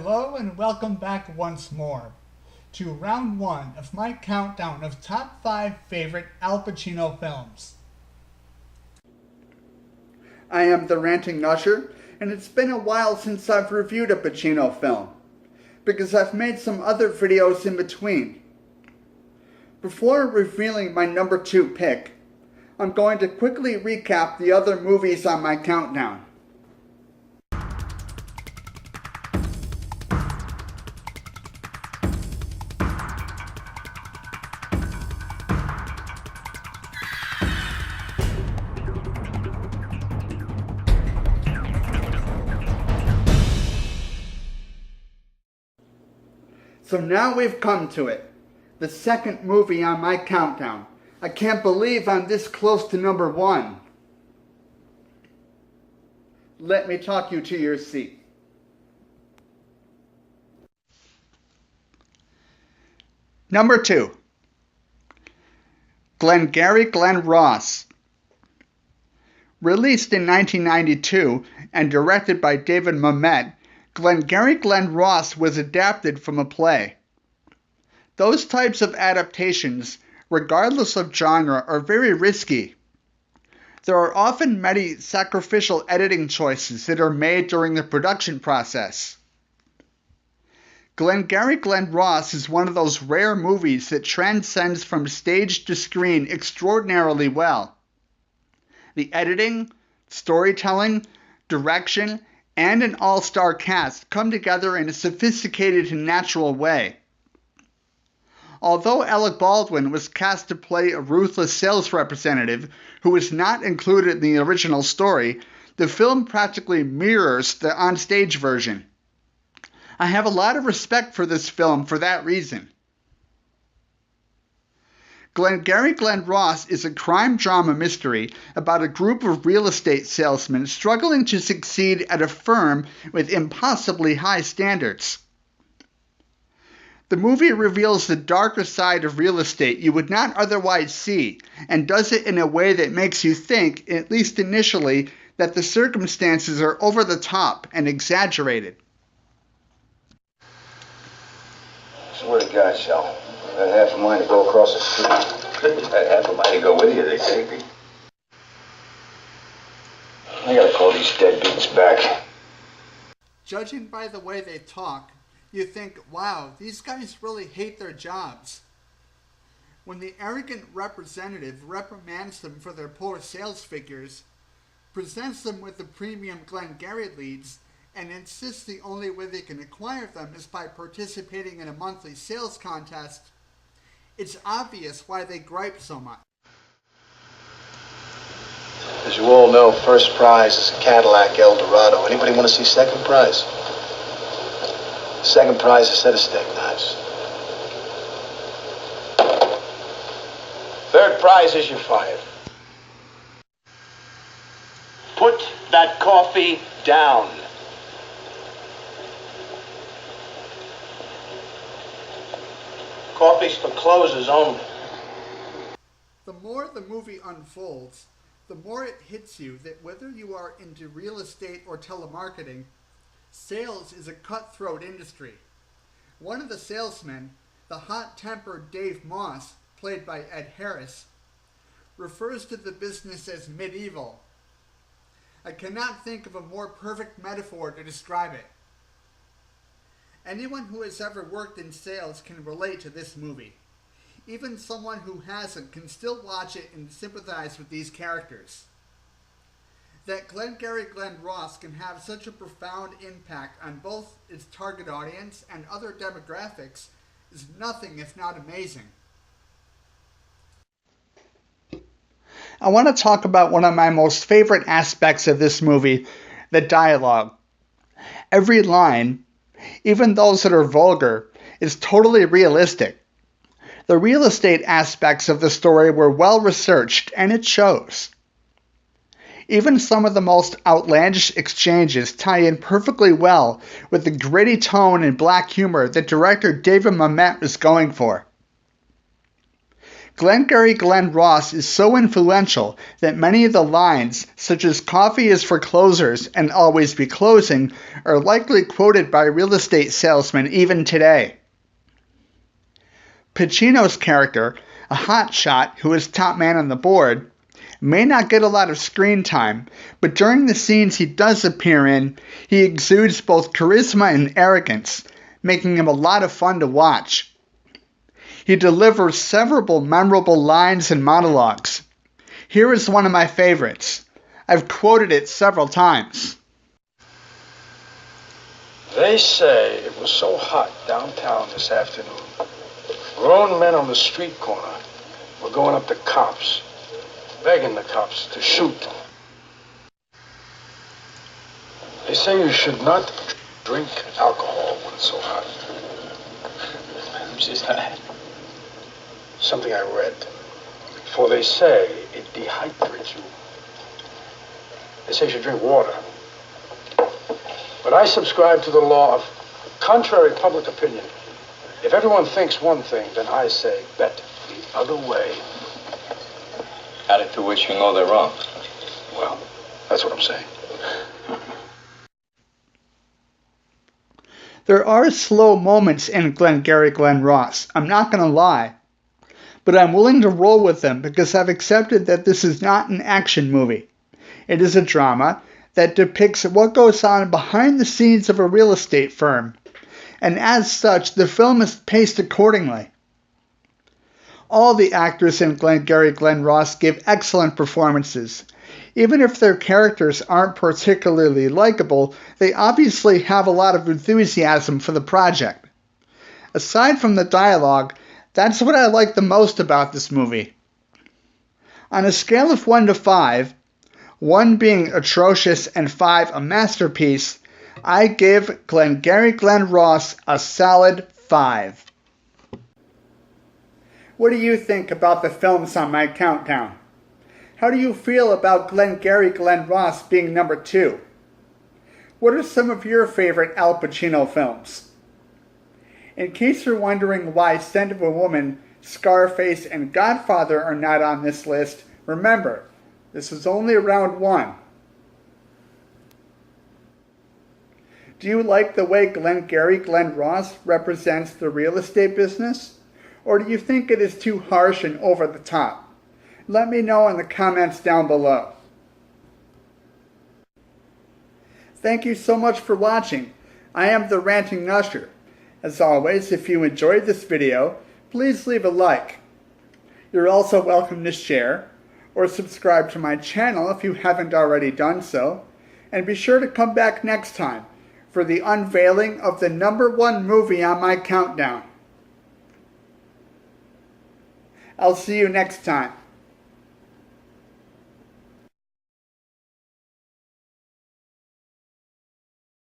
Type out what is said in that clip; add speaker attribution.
Speaker 1: Hello and welcome back once more to round one of my countdown of top 5 favorite Al Pacino films. I am the Ranting Usher, and it's been a while since I've reviewed a Pacino film, because I've made some other videos in between. Before revealing my number 2 pick, I'm going to quickly recap the other movies on my countdown. So now we've come to it, the second movie on my countdown. I can't believe I'm this close to number 1. Let me talk you to your seat. Number 2. Glengarry Glen Ross. Released in 1992 and directed by David Mamet, Glengarry Glen Ross was adapted from a play. Those types of adaptations, regardless of genre, are very risky. There are often many sacrificial editing choices that are made during the production process. Glengarry Glen Ross is one of those rare movies that transcends from stage to screen extraordinarily well. The editing, storytelling, direction, and an all-star cast come together in a sophisticated and natural way. Although Alec Baldwin was cast to play a ruthless sales representative who was not included in the original story, the film practically mirrors the onstage version. I have a lot of respect for this film for that reason. Glengarry Glen Ross is a crime drama mystery about a group of real estate salesmen struggling to succeed at a firm with impossibly high standards. The movie reveals the darker side of real estate you would not otherwise see, and does it in a way that makes you think, at least initially, that the circumstances are over the top and exaggerated.
Speaker 2: Swear to God, Sal. I had half a mind to go across the street. I had half a mind to go with you, they take me. I gotta call these deadbeats back.
Speaker 1: Judging by the way they talk, you think, wow, these guys really hate their jobs. When the arrogant representative reprimands them for their poor sales figures, presents them with the premium Glengarry leads, and insists the only way they can acquire them is by participating in a monthly sales contest, it's obvious why they gripe so much.
Speaker 3: As you all know, first prize is a Cadillac Eldorado. Anybody want to see second prize? Second prize is a set of steak knives. Third prize is you're fired.
Speaker 4: Put that coffee down. Coffee's for closers only.
Speaker 1: The more the movie unfolds, the more it hits you that whether you are into real estate or telemarketing, sales is a cutthroat industry. One of the salesmen, the hot-tempered Dave Moss, played by Ed Harris, refers to the business as medieval. I cannot think of a more perfect metaphor to describe it. Anyone who has ever worked in sales can relate to this movie. Even someone who hasn't can still watch it and sympathize with these characters. That Glengarry Glen Ross can have such a profound impact on both its target audience and other demographics is nothing if not amazing. I want to talk about one of my most favorite aspects of this movie, the dialogue. Every line, even those that are vulgar, is totally realistic. The real estate aspects of the story were well researched, and it shows. Even some of the most outlandish exchanges tie in perfectly well with the gritty tone and black humor that director David Mamet was going for. Glengarry Glen Ross is so influential that many of the lines, such as "coffee is for closers" and "always be closing," are likely quoted by real estate salesmen even today. Pacino's character, a hotshot who is top man on the board, may not get a lot of screen time, but during the scenes he does appear in, he exudes both charisma and arrogance, making him a lot of fun to watch. He delivers several memorable lines and monologues. Here is one of my favorites. I've quoted it several times.
Speaker 5: They say it was so hot downtown this afternoon. Grown men on the street corner were going up to cops, begging the cops to shoot them. They say you should not drink alcohol when it's so hot.
Speaker 2: Who says that?
Speaker 5: Something I read. For they say it dehydrates you. They say you should drink water. But I subscribe to the law of contrary public opinion. If everyone thinks one thing, then I say bet the other way.
Speaker 2: Added to which you know they're wrong.
Speaker 5: Well, that's what I'm saying.
Speaker 1: There are slow moments in Glengarry Glen Ross, I'm not going to lie. But I'm willing to roll with them because I've accepted that this is not an action movie. It is a drama that depicts what goes on behind the scenes of a real estate firm, and as such, the film is paced accordingly. All the actors in Glengarry Glen Ross give excellent performances. Even if their characters aren't particularly likable, they obviously have a lot of enthusiasm for the project. Aside from the dialogue, that's what I like the most about this movie. On a scale of 1 to 5, 1 being atrocious and 5 a masterpiece, I give Glengarry Glen Ross a solid 5. What do you think about the films on my countdown? How do you feel about Glengarry Glen Ross being number 2? What are some of your favorite Al Pacino films? In case you're wondering why Scent of a Woman, Scarface, and Godfather are not on this list, remember, this is only round 1. Do you like the way Glengarry Glen Ross represents the real estate business? Or do you think it is too harsh and over the top? Let me know in the comments down below. Thank you so much for watching. I am the Ranting Usher. As always, if you enjoyed this video, please leave a like. You're also welcome to share or subscribe to my channel if you haven't already done so. And be sure to come back next time for the unveiling of the number 1 movie on my countdown. I'll see you next time.